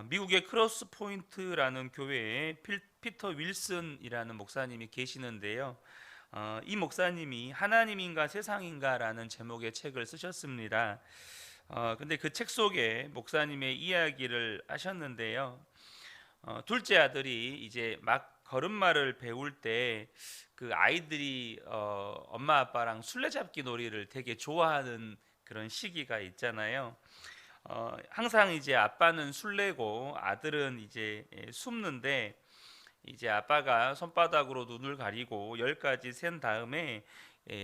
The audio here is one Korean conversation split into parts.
미국의 크로스 포인트라는 교회에 피터 윌슨이라는 목사님이 계시는데요. 이 목사님이 하나님인가 세상인가라는 제목의 책을 쓰셨습니다. 근데 그 책 속에 목사님의 이야기를 하셨는데요. 둘째 아들이 이제 막 걸음마를 배울 때 그 아이들이 엄마 아빠랑 술래잡기 놀이를 되게 좋아하는 그런 시기가 있잖아요. 항상 이제 아빠는 술래고 아들은 이제 숨는데, 이제 아빠가 손바닥으로 눈을 가리고 10가지 센 다음에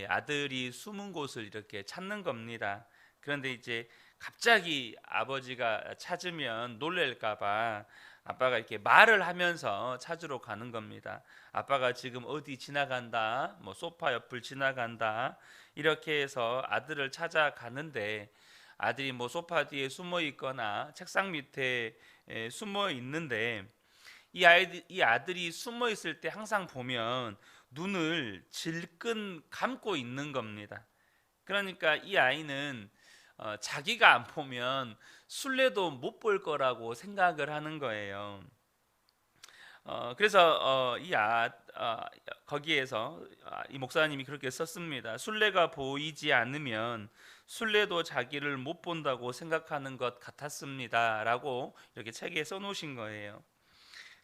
아들이 숨은 곳을 이렇게 찾는 겁니다. 그런데 이제 갑자기 아버지가 찾으면 놀랄까봐 아빠가 이렇게 말을 하면서 찾으러 가는 겁니다. 아빠가 지금 어디 지나간다, 뭐 소파 옆을 지나간다, 이렇게 해서 아들을 찾아가는데, 아들이 뭐 소파 뒤에 숨어 있거나 책상 밑에 숨어 있는데, 이 아들이 숨어 있을 때 항상 보면 눈을 질끈 감고 있는 겁니다. 그러니까 이 아이는 자기가 안 보면 술래도 못 볼 거라고 생각을 하는 거예요. 그래서 거기에서 이 목사님이 그렇게 썼습니다. 술래가 보이지 않으면 술래도 자기를 못 본다고 생각하는 것 같았습니다라고 이렇게 책에 써놓으신 거예요.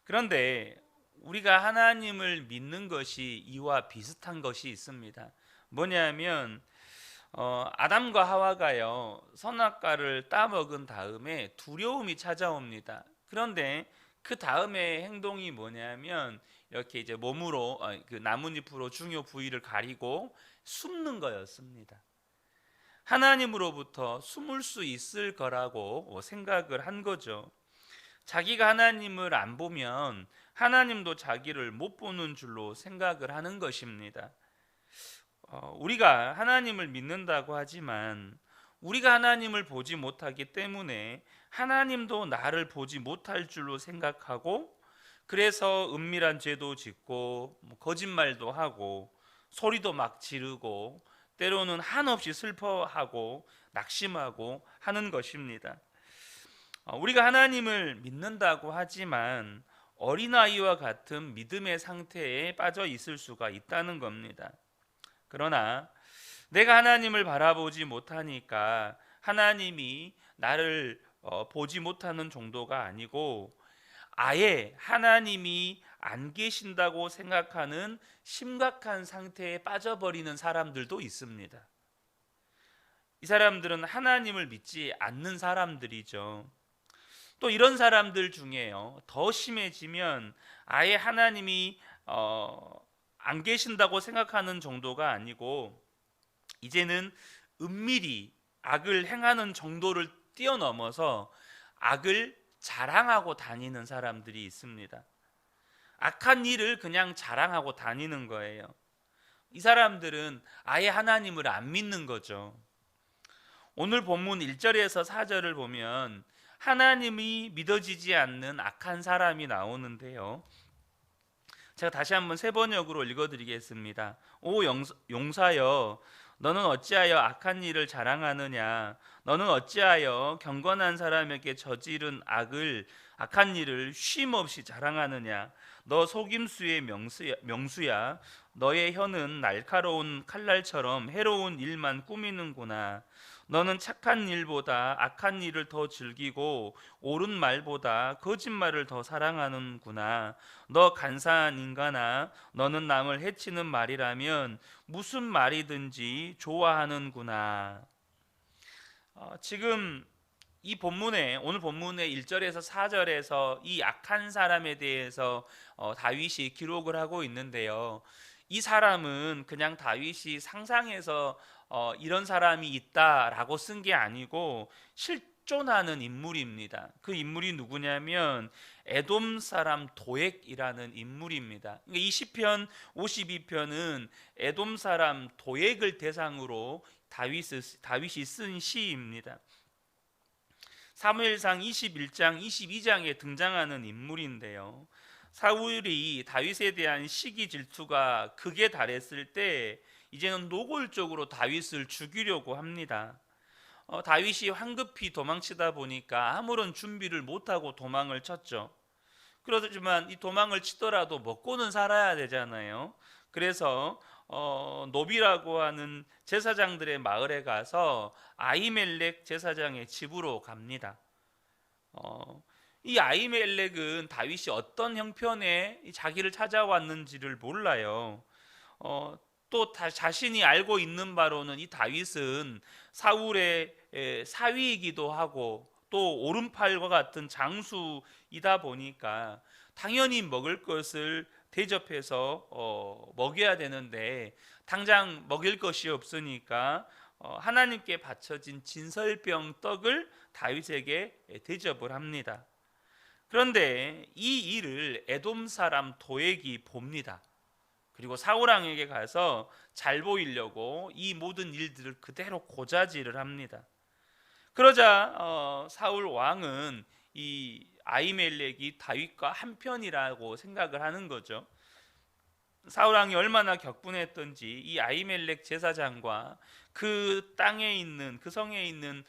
그런데 우리가 하나님을 믿는 것이 이와 비슷한 것이 있습니다. 뭐냐면 아담과 하와가요, 선악과를 따먹은 다음에 두려움이 찾아옵니다. 그런데 그 다음에 행동이 뭐냐면 이렇게 이제 몸으로 그 나뭇잎으로 중요 부위를 가리고 숨는 거였습니다. 하나님으로부터 숨을 수 있을 거라고 생각을 한 거죠. 자기가 하나님을 안 보면 하나님도 자기를 못 보는 줄로 생각을 하는 것입니다. 우리가 하나님을 믿는다고 하지만 우리가 하나님을 보지 못하기 때문에 하나님도 나를 보지 못할 줄로 생각하고, 그래서 은밀한 죄도 짓고 거짓말도 하고 소리도 막 지르고 때로는 한없이 슬퍼하고 낙심하고 하는 것입니다. 우리가 하나님을 믿는다고 하지만 어린아이와 같은 믿음의 상태에 빠져 있을 수가 있다는 겁니다. 그러나 내가 하나님을 바라보지 못하니까 하나님이 나를 보지 못하는 정도가 아니고, 아예 하나님이 안 계신다고 생각하는 심각한 상태에 빠져버리는 사람들도 있습니다. 이 사람들은 하나님을 믿지 않는 사람들이죠. 또 이런 사람들 중에요, 더 심해지면 아예 하나님이 안 계신다고 생각하는 정도가 아니고 이제는 은밀히 악을 행하는 정도를 뛰어넘어서 악을 자랑하고 다니는 사람들이 있습니다. 악한 일을 그냥 자랑하고 다니는 거예요. 이 사람들은 아예 하나님을 안 믿는 거죠. 오늘 본문 1절에서 4절을 보면 하나님이 믿어지지 않는 악한 사람이 나오는데요. 제가 다시 한번 세 번역으로 읽어드리겠습니다. 오 용사여, 너는 어찌하여 악한 일을 자랑하느냐? 너는 어찌하여 경건한 사람에게 저지른 악한 일을 쉼없이 자랑하느냐? 너 속임수의 명수야. 너의 혀는 날카로운 칼날처럼 해로운 일만 꾸미는구나. 너는 착한 일보다 악한 일을 더 즐기고 옳은 말보다 거짓말을 더 사랑하는구나. 너 간사한 인간아, 너는 남을 해치는 말이라면 무슨 말이든지 좋아하는구나. 지금 이 본문에, 오늘 본문의 1절에서 4절에서 이 악한 사람에 대해서 다윗이 기록을 하고 있는데요. 이 사람은 그냥 다윗이 상상해서 이런 사람이 있다라고 쓴 게 아니고 실존하는 인물입니다. 그 인물이 누구냐면 에돔 사람 도액이라는 인물입니다. 이 시편 52편은 에돔 사람 도액을 대상으로 다윗이 쓴 시입니다. 사무엘상 21장 22장에 등장하는 인물인데요. 사울이 다윗에 대한 시기 질투가 극에 달했을 때 이제는 노골적으로 다윗을 죽이려고 합니다. 다윗이 황급히 도망치다 보니까 아무런 준비를 못하고 도망을 쳤죠. 그렇지만 이 도망을 치더라도 먹고는 살아야 되잖아요. 그래서 노비라고 하는 제사장들의 마을에 가서 아히멜렉 제사장의 집으로 갑니다. 어, 이 아히멜렉은 다윗이 어떤 형편에 자기를 찾아왔는지를 몰라요. 또 자신이 알고 있는 바로는 이 다윗은 사울의 사위이기도 하고 또 오른팔과 같은 장수이다 보니까 당연히 먹을 것을 대접해서 먹여야 되는데 당장 먹일 것이 없으니까 하나님께 바쳐진 진설병 떡을 다윗에게 대접을 합니다. 그런데 이 일을 에돔 사람 도액이 봅니다. 그리고 사울 왕에게 가서 잘 보이려고 이 모든 일들을 그대로 고자질을 합니다. 그러자 사울 왕은 이 아히멜렉이 다윗과 한편이라고 생각을 하는 거죠. 사울 왕이 얼마나 격분했던지 이 아히멜렉 제사장과 그 땅에 있는 그 성에 있는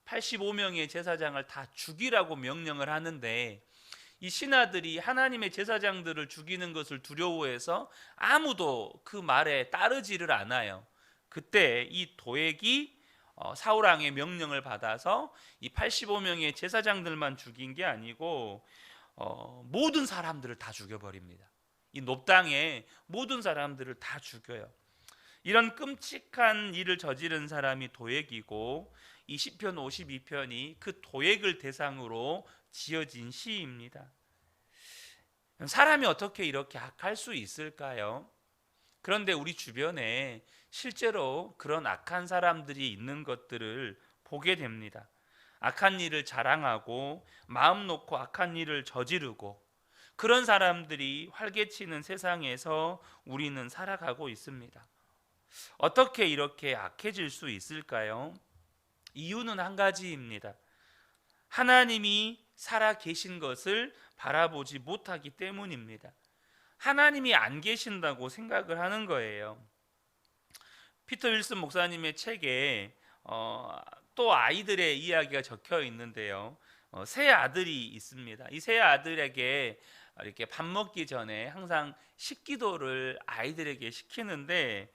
85명의 제사장을 다 죽이라고 명령을 하는데 이 신하들이 하나님의 제사장들을 죽이는 것을 두려워해서 아무도 그 말에 따르지를 않아요. 그때 이 도액이 사울 왕의 명령을 받아서 이 85명의 제사장들만 죽인 게 아니고 모든 사람들을 다 죽여버립니다. 이 높당의 모든 사람들을 다 죽여요. 이런 끔찍한 일을 저지른 사람이 도액이고 이 시편 52편이 그 도액을 대상으로 지어진 시입니다. 사람이 어떻게 이렇게 악할 수 있을까요? 그런데 우리 주변에 실제로 그런 악한 사람들이 있는 것들을 보게 됩니다. 악한 일을 자랑하고 마음 놓고 악한 일을 저지르고 그런 사람들이 활개치는 세상에서 우리는 살아가고 있습니다. 어떻게 이렇게 악해질 수 있을까요? 이유는 한 가지입니다. 하나님이 살아 계신 것을 바라보지 못하기 때문입니다. 하나님이 안 계신다고 생각을 하는 거예요. 피터 윌슨 목사님의 책에 또 아이들의 이야기가 적혀 있는데요. 세 아들이 있습니다. 이 세 아들에게 이렇게 밥 먹기 전에 항상 식기도를 아이들에게 시키는데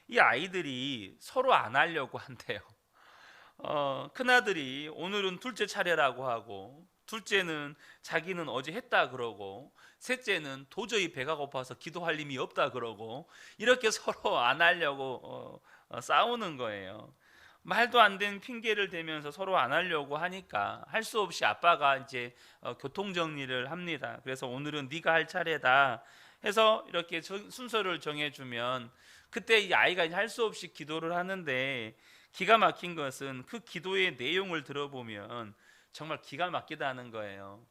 이 아이들이 서로 안 하려고 한대요. 큰아들이 오늘은 둘째 차례라고 하고 둘째는 자기는 어제 했다 그러고 셋째는 도저히 배가 고파서 기도할 힘이 없다 그러고 이렇게 서로 안 하려고 싸우는 거예요. 말도 안 되는 핑계를 대면서 서로 안 하려고 하니까 할 수 없이 아빠가 이제 교통 정리를 합니다. 그래서 오늘은 네가 할 차례다 해서 이렇게 순서를 정해주면 그때 이 아이가 할 수 없이 기도를 하는데 기가 막힌 것은 그 기도의 내용을 들어보면 정말 기가 막히다는 거예요.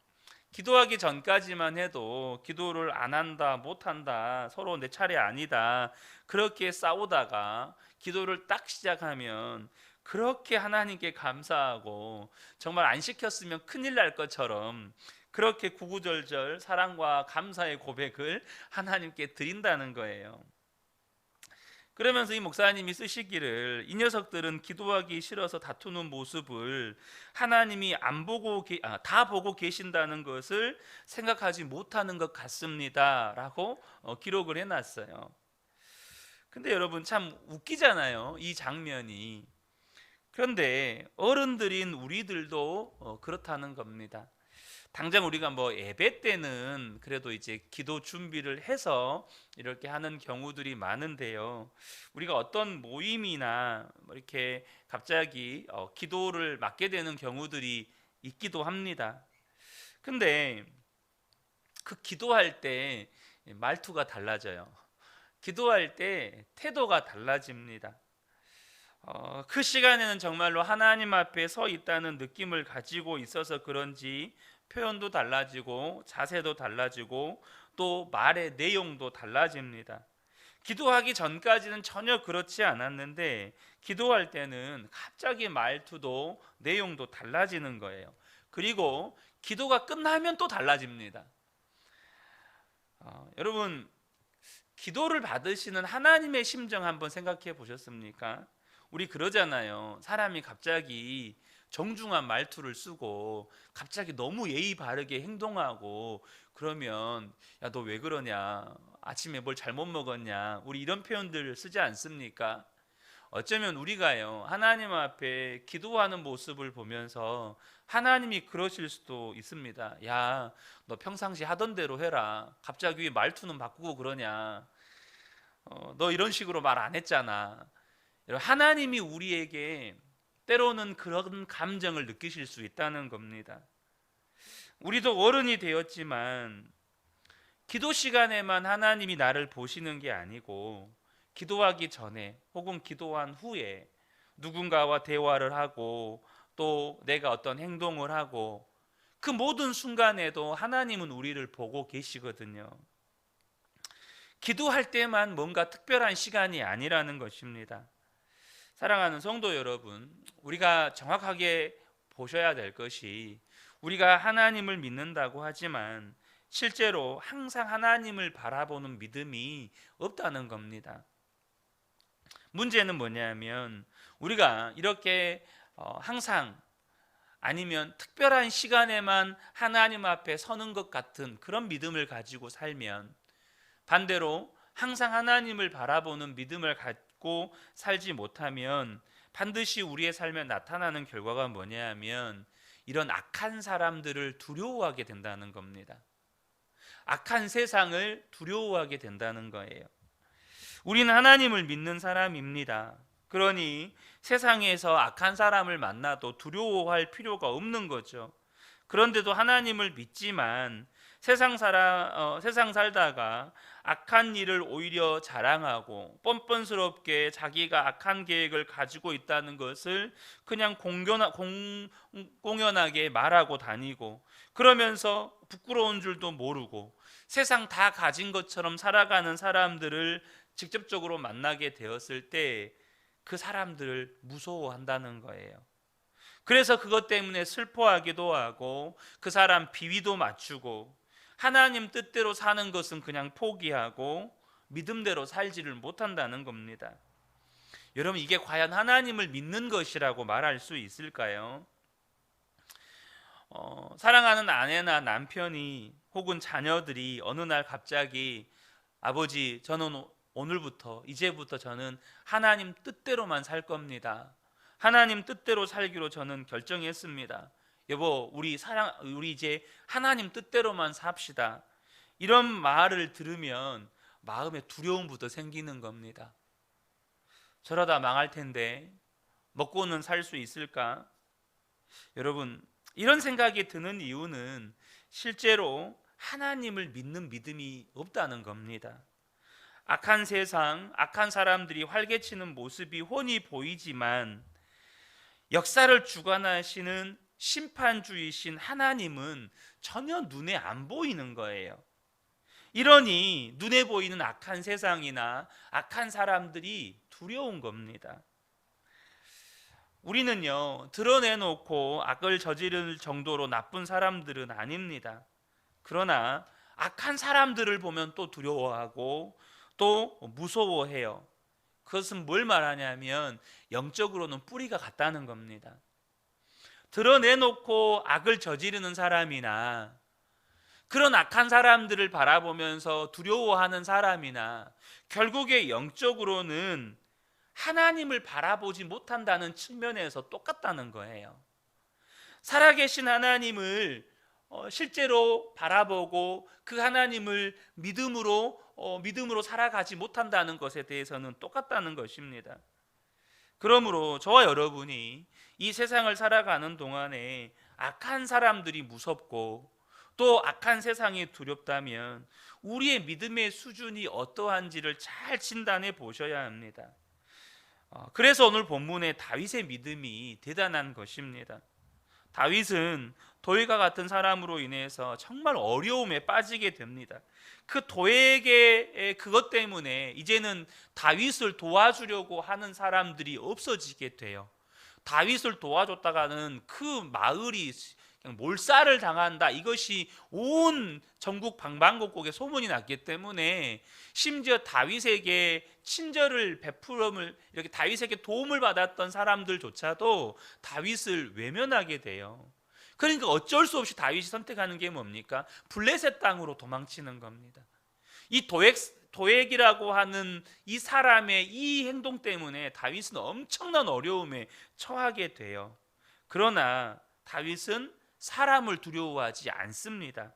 기도하기 전까지만 해도 기도를 안 한다, 못 한다, 서로 내 차례 아니다 그렇게 싸우다가 기도를 딱 시작하면 그렇게 하나님께 감사하고 정말 안 시켰으면 큰일 날 것처럼 그렇게 구구절절 사랑과 감사의 고백을 하나님께 드린다는 거예요. 그러면서 이 목사님이 쓰시기를 이 녀석들은 기도하기 싫어서 다투는 모습을 하나님이 안 보고 다 보고 계신다는 것을 생각하지 못하는 것 같습니다 라고 기록을 해놨어요. 근데 여러분 참 웃기잖아요, 이 장면이. 그런데 어른들인 우리들도 그렇다는 겁니다. 당장 우리가 뭐 예배 때는 그래도 이제 기도 준비를 해서 이렇게 하는 경우들이 많은데요. 우리가 어떤 모임이나 뭐 이렇게 갑자기 기도를 맡게 되는 경우들이 있기도 합니다. 근데 그 기도할 때 말투가 달라져요. 기도할 때 태도가 달라집니다. 그 시간에는 정말로 하나님 앞에 서 있다는 느낌을 가지고 있어서 그런지 표현도 달라지고 자세도 달라지고 또 말의 내용도 달라집니다. 기도하기 전까지는 전혀 그렇지 않았는데 기도할 때는 갑자기 말투도 내용도 달라지는 거예요. 그리고 기도가 끝나면 또 달라집니다. 여러분 기도를 받으시는 하나님의 심정 한번 생각해 보셨습니까? 우리 그러잖아요. 사람이 갑자기 정중한 말투를 쓰고 갑자기 너무 예의 바르게 행동하고 그러면 야, 너 왜 그러냐? 아침에 뭘 잘못 먹었냐? 우리 이런 표현들 쓰지 않습니까? 어쩌면 우리가요, 하나님 앞에 기도하는 모습을 보면서 하나님이 그러실 수도 있습니다. 야, 너 평상시 하던 대로 해라. 갑자기 왜 말투는 바꾸고 그러냐? 너 이런 식으로 말 안 했잖아. 하나님이 우리에게 때로는 그런 감정을 느끼실 수 있다는 겁니다. 우리도 어른이 되었지만 기도 시간에만 하나님이 나를 보시는 게 아니고 기도하기 전에 혹은 기도한 후에 누군가와 대화를 하고 또 내가 어떤 행동을 하고 그 모든 순간에도 하나님은 우리를 보고 계시거든요. 기도할 때만 뭔가 특별한 시간이 아니라는 것입니다. 사랑하는 성도 여러분, 우리가 정확하게 보셔야 될 것이 우리가 하나님을 믿는다고 하지만 실제로 항상 하나님을 바라보는 믿음이 없다는 겁니다. 문제는 뭐냐면 우리가 이렇게 항상 아니면 특별한 시간에만 하나님 앞에 서는 것 같은 그런 믿음을 가지고 살면 반대로 항상 하나님을 바라보는 믿음을 갖고 살지 못하면 반드시 우리의 삶에 나타나는 결과가 뭐냐 하면 이런 악한 사람들을 두려워하게 된다는 겁니다. 악한 세상을 두려워하게 된다는 거예요. 우리는 하나님을 믿는 사람입니다. 그러니 세상에서 악한 사람을 만나도 두려워할 필요가 없는 거죠. 그런데도 하나님을 믿지만 세상 살다가 악한 일을 오히려 자랑하고 뻔뻔스럽게 자기가 악한 계획을 가지고 있다는 것을 그냥 공연하게 말하고 다니고 그러면서 부끄러운 줄도 모르고 세상 다 가진 것처럼 살아가는 사람들을 직접적으로 만나게 되었을 때 그 사람들을 무서워한다는 거예요. 그래서 그것 때문에 슬퍼하기도 하고 그 사람 비위도 맞추고 하나님 뜻대로 사는 것은 그냥 포기하고 믿음대로 살지를 못한다는 겁니다. 여러분, 이게 과연 하나님을 믿는 것이라고 말할 수 있을까요? 사랑하는 아내나 남편이 혹은 자녀들이 어느 날 갑자기 아버지, 저는 오늘부터 이제부터 저는 하나님 뜻대로만 살 겁니다. 하나님 뜻대로 살기로 저는 결정했습니다. 여보, 우리 이제 하나님 뜻대로만 삽시다. 이런 말을 들으면 마음에 두려움부터 생기는 겁니다. 저러다 망할 텐데 먹고는 살 수 있을까? 여러분, 이런 생각이 드는 이유는 실제로 하나님을 믿는 믿음이 없다는 겁니다. 악한 세상, 악한 사람들이 활개치는 모습이 훤히 보이지만 역사를 주관하시는 심판주이신 하나님은 전혀 눈에 안 보이는 거예요. 이러니 눈에 보이는 악한 세상이나 악한 사람들이 두려운 겁니다. 우리는요, 드러내놓고 악을 저지를 정도로 나쁜 사람들은 아닙니다. 그러나 악한 사람들을 보면 또 두려워하고 또 무서워해요. 그것은 뭘 말하냐면 영적으로는 뿌리가 같다는 겁니다. 드러내놓고 악을 저지르는 사람이나 그런 악한 사람들을 바라보면서 두려워하는 사람이나 결국에 영적으로는 하나님을 바라보지 못한다는 측면에서 똑같다는 거예요. 살아계신 하나님을 실제로 바라보고 그 하나님을 믿음으로 살아가지 못한다는 것에 대해서는 똑같다는 것입니다. 그러므로 저와 여러분이 이 세상을 살아가는 동안에 악한 사람들이 무섭고 또 악한 세상이 두렵다면 우리의 믿음의 수준이 어떠한지를 잘 진단해 보셔야 합니다. 그래서 오늘 본문의 다윗의 믿음이 대단한 것입니다. 다윗은 도액과 같은 사람으로 인해서 정말 어려움에 빠지게 됩니다. 그 도액의 그것 때문에 이제는 다윗을 도와주려고 하는 사람들이 없어지게 돼요. 다윗을 도와줬다가는 그 마을이 몰살을 당한다. 이것이 온 전국 방방곡곡에 소문이 났기 때문에 심지어 다윗에게 친절을 베풀음을 이렇게 다윗에게 도움을 받았던 사람들조차도 다윗을 외면하게 돼요. 그러니까 어쩔 수 없이 다윗이 선택하는 게 뭡니까? 블레셋 땅으로 도망치는 겁니다. 이 도액이라고 하는 이 사람의 이 행동 때문에 다윗은 엄청난 어려움에 처하게 돼요. 그러나 다윗은 사람을 두려워하지 않습니다.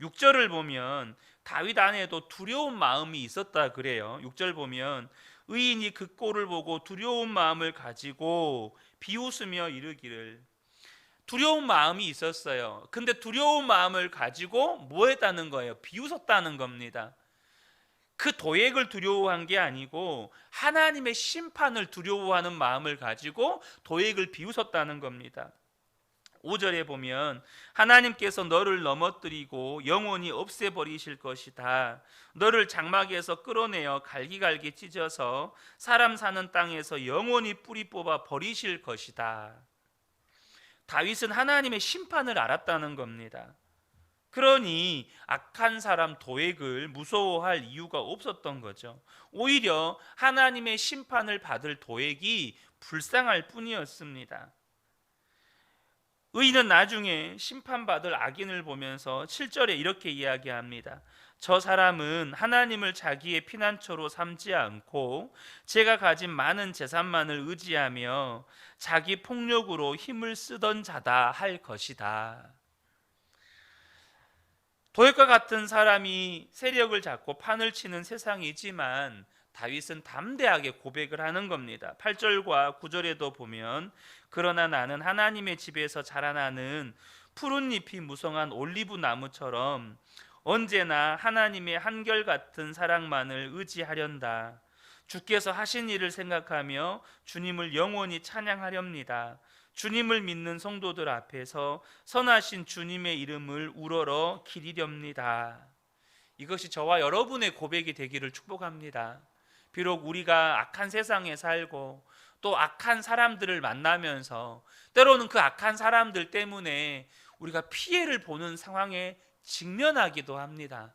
6절을 보면 다윗 안에도 두려운 마음이 있었다 그래요. 6절 보면 의인이 그 꼴을 보고 두려운 마음을 가지고 비웃으며 이르기를. 두려운 마음이 있었어요. 근데 두려운 마음을 가지고 뭐 했다는 거예요? 비웃었다는 겁니다. 그 도액을 두려워한 게 아니고 하나님의 심판을 두려워하는 마음을 가지고 도액을 비웃었다는 겁니다. 5절에 보면 하나님께서 너를 넘어뜨리고 영원히 없애버리실 것이다. 너를 장막에서 끌어내어 갈기갈기 찢어서 사람 사는 땅에서 영원히 뿌리 뽑아 버리실 것이다. 다윗은 하나님의 심판을 알았다는 겁니다. 그러니 악한 사람 도액을 무서워할 이유가 없었던 거죠. 오히려 하나님의 심판을 받을 도액이 불쌍할 뿐이었습니다. 의인은 나중에 심판받을 악인을 보면서 7절에 이렇게 이야기합니다. 저 사람은 하나님을 자기의 피난처로 삼지 않고 제가 가진 많은 재산만을 의지하며 자기 폭력으로 힘을 쓰던 자다 할 것이다. 도액과 같은 사람이 세력을 잡고 판을 치는 세상이지만 다윗은 담대하게 고백을 하는 겁니다. 8절과 9절에도 보면 그러나 나는 하나님의 집에서 자라나는 푸른 잎이 무성한 올리브 나무처럼 언제나 하나님의 한결같은 사랑만을 의지하련다. 주께서 하신 일을 생각하며 주님을 영원히 찬양하렵니다. 주님을 믿는 성도들 앞에서 선하신 주님의 이름을 우러러 기리렵니다. 이것이 저와 여러분의 고백이 되기를 축복합니다. 비록 우리가 악한 세상에 살고 또 악한 사람들을 만나면서 때로는 그 악한 사람들 때문에 우리가 피해를 보는 상황에 직면하기도 합니다.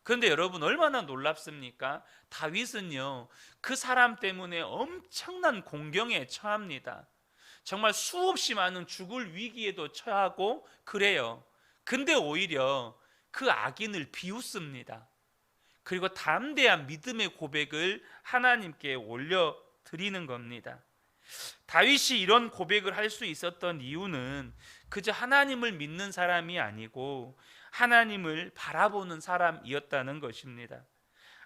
그런데 여러분 얼마나 놀랍습니까? 다윗은요 그 사람 때문에 엄청난 공경에 처합니다. 정말 수없이 많은 죽을 위기에도 처하고 그래요. 근데 오히려 그 악인을 비웃습니다. 그리고 담대한 믿음의 고백을 하나님께 올려드리는 겁니다. 다윗이 이런 고백을 할 수 있었던 이유는 그저 하나님을 믿는 사람이 아니고 하나님을 바라보는 사람이었다는 것입니다.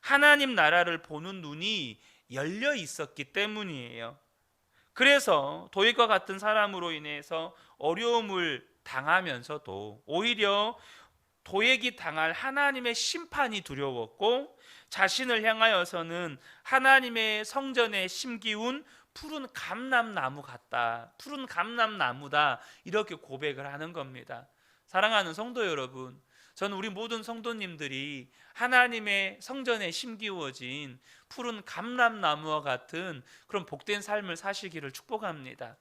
하나님 나라를 보는 눈이 열려 있었기 때문이에요. 그래서 도액과 같은 사람으로 인해서 어려움을 당하면서도 오히려 도액이 당할 하나님의 심판이 두려웠고 자신을 향하여서는 하나님의 성전에 심기운 푸른 감람나무 같다, 푸른 감람나무다 이렇게 고백을 하는 겁니다. 사랑하는 성도 여러분, 저는 우리 모든 성도님들이 하나님의 성전에 심기워진 푸른 감람나무와 같은 그런 복된 삶을 사시기를 축복합니다.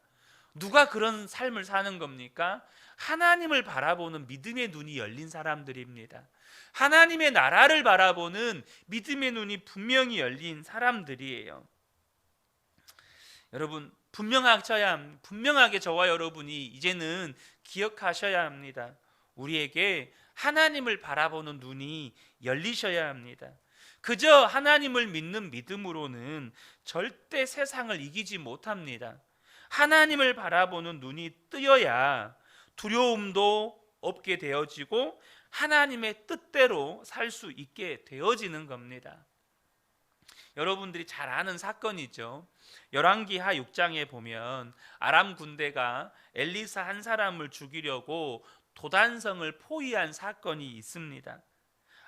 누가 그런 삶을 사는 겁니까? 하나님을 바라보는 믿음의 눈이 열린 사람들입니다. 하나님의 나라를 바라보는 믿음의 눈이 분명히 열린 사람들이에요. 여러분 분명하게 저와 여러분이 이제는 기억하셔야 합니다. 우리에게 하나님을 바라보는 눈이 열리셔야 합니다. 그저 하나님을 믿는 믿음으로는 절대 세상을 이기지 못합니다. 하나님을 바라보는 눈이 뜨여야 두려움도 없게 되어지고 하나님의 뜻대로 살 수 있게 되어지는 겁니다. 여러분들이 잘 아는 사건이죠. 열왕기하 6장에 보면 아람 군대가 엘리사 한 사람을 죽이려고 도단성을 포위한 사건이 있습니다.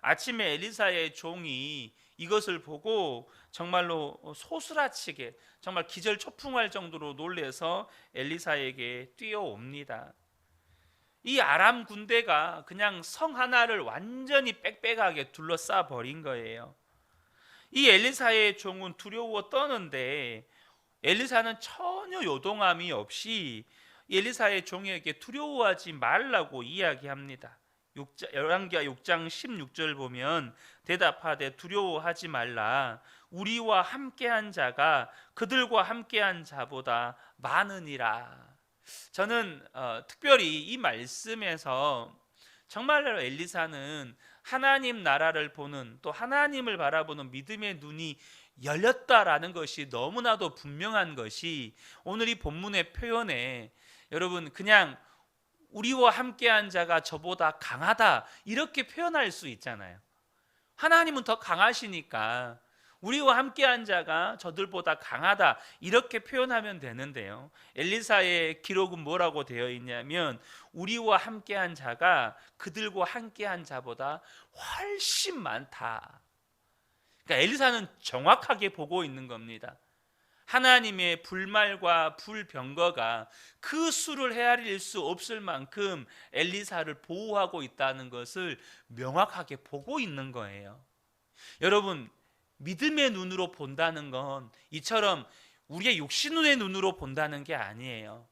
아침에 엘리사의 종이 이것을 보고 정말로 소스라치게 정말 기절초풍할 정도로 놀래서 엘리사에게 뛰어옵니다. 이 아람 군대가 그냥 성 하나를 완전히 빽빽하게 둘러싸 버린 거예요. 이 엘리사의 종은 두려워 떠는데 엘리사는 전혀 요동함이 없이 엘리사의 종에게 두려워하지 말라고 이야기합니다. 열왕기하 6장 16절 보면 대답하되 두려워하지 말라. 우리와 함께한 자가 그들과 함께한 자보다 많으니라. 저는 특별히 이 말씀에서 정말로 엘리사는 하나님 나라를 보는, 또 하나님을 바라보는 믿음의 눈이 열렸다라는 것이 너무나도 분명한 것이 오늘 이 본문의 표현에, 여러분, 그냥 우리와 함께한 자가 저보다 강하다 이렇게 표현할 수 있잖아요. 하나님은 더 강하시니까 우리와 함께한 자가 저들보다 강하다 이렇게 표현하면 되는데요, 엘리사의 기록은 뭐라고 되어 있냐면 우리와 함께한 자가 그들과 함께한 자보다 훨씬 많다. 그러니까 엘리사는 정확하게 보고 있는 겁니다. 하나님의 불말과 불병거가 그 수를 헤아릴 수 없을 만큼 엘리사를 보호하고 있다는 것을 명확하게 보고 있는 거예요. 여러분, 믿음의 눈으로 본다는 건 이처럼 우리의 육신의 눈으로 본다는 게 아니에요.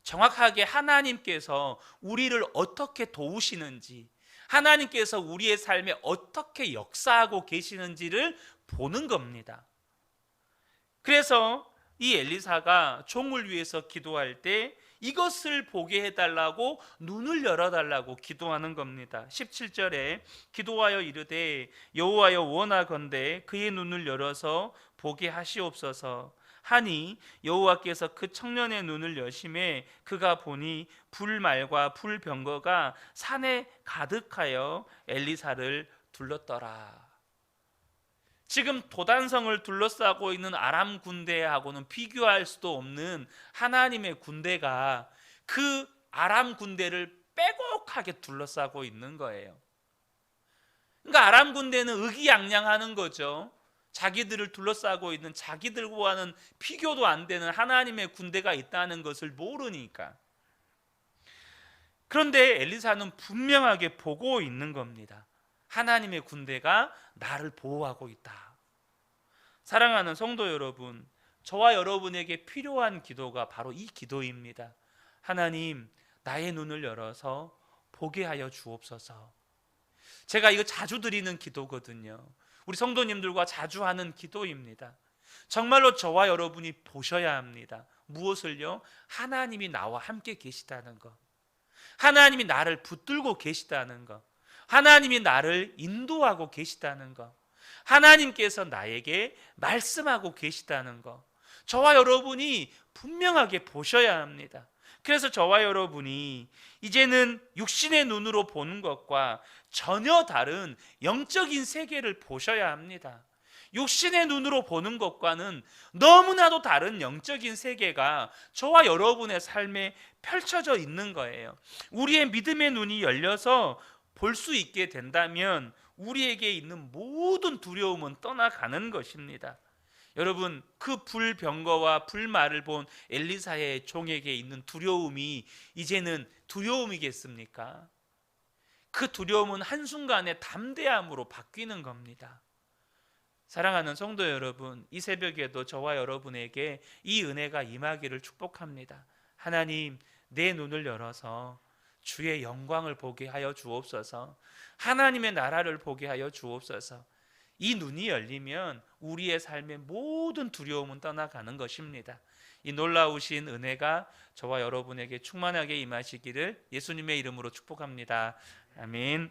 정확하게 하나님께서 우리를 어떻게 도우시는지, 하나님께서 우리의 삶에 어떻게 역사하고 계시는지를 보는 겁니다. 그래서 이 엘리사가 종을 위해서 기도할 때 이것을 보게 해달라고, 눈을 열어달라고 기도하는 겁니다. 17절에 기도하여 이르되 여호와여 원하건대 그의 눈을 열어서 보게 하시옵소서 하니 여호와께서 그 청년의 눈을 여심해 그가 보니 불말과 불병거가 산에 가득하여 엘리사를 둘렀더라. 지금 도단성을 둘러싸고 있는 아람 군대하고는 비교할 수도 없는 하나님의 군대가 그 아람 군대를 빼곡하게 둘러싸고 있는 거예요. 그러니까 아람 군대는 의기양양하는 거죠. 자기들을 둘러싸고 있는, 자기들과는 비교도 안 되는 하나님의 군대가 있다는 것을 모르니까. 그런데 엘리사는 분명하게 보고 있는 겁니다. 하나님의 군대가 나를 보호하고 있다. 사랑하는 성도 여러분, 저와 여러분에게 필요한 기도가 바로 이 기도입니다. 하나님, 나의 눈을 열어서 보게 하여 주옵소서. 제가 이거 자주 드리는 기도거든요. 우리 성도님들과 자주 하는 기도입니다. 정말로 저와 여러분이 보셔야 합니다. 무엇을요? 하나님이 나와 함께 계시다는 것, 하나님이 나를 붙들고 계시다는 것, 하나님이 나를 인도하고 계시다는 것, 하나님께서 나에게 말씀하고 계시다는 것, 저와 여러분이 분명하게 보셔야 합니다. 그래서 저와 여러분이 이제는 육신의 눈으로 보는 것과 전혀 다른 영적인 세계를 보셔야 합니다. 육신의 눈으로 보는 것과는 너무나도 다른 영적인 세계가 저와 여러분의 삶에 펼쳐져 있는 거예요. 우리의 믿음의 눈이 열려서 볼 수 있게 된다면 우리에게 있는 모든 두려움은 떠나가는 것입니다. 여러분, 그 불병거와 불말을 본 엘리사의 종에게 있는 두려움이 이제는 두려움이겠습니까? 그 두려움은 한순간에 담대함으로 바뀌는 겁니다. 사랑하는 성도 여러분, 이 새벽에도 저와 여러분에게 이 은혜가 임하기를 축복합니다. 하나님, 내 눈을 열어서 주의 영광을 보게 하여 주옵소서. 하나님의 나라를 보게 하여 주옵소서. 이 눈이 열리면 우리의 삶의 모든 두려움은 떠나가는 것입니다. 이 놀라우신 은혜가 저와 여러분에게 충만하게 임하시기를 예수님의 이름으로 축복합니다. 아멘.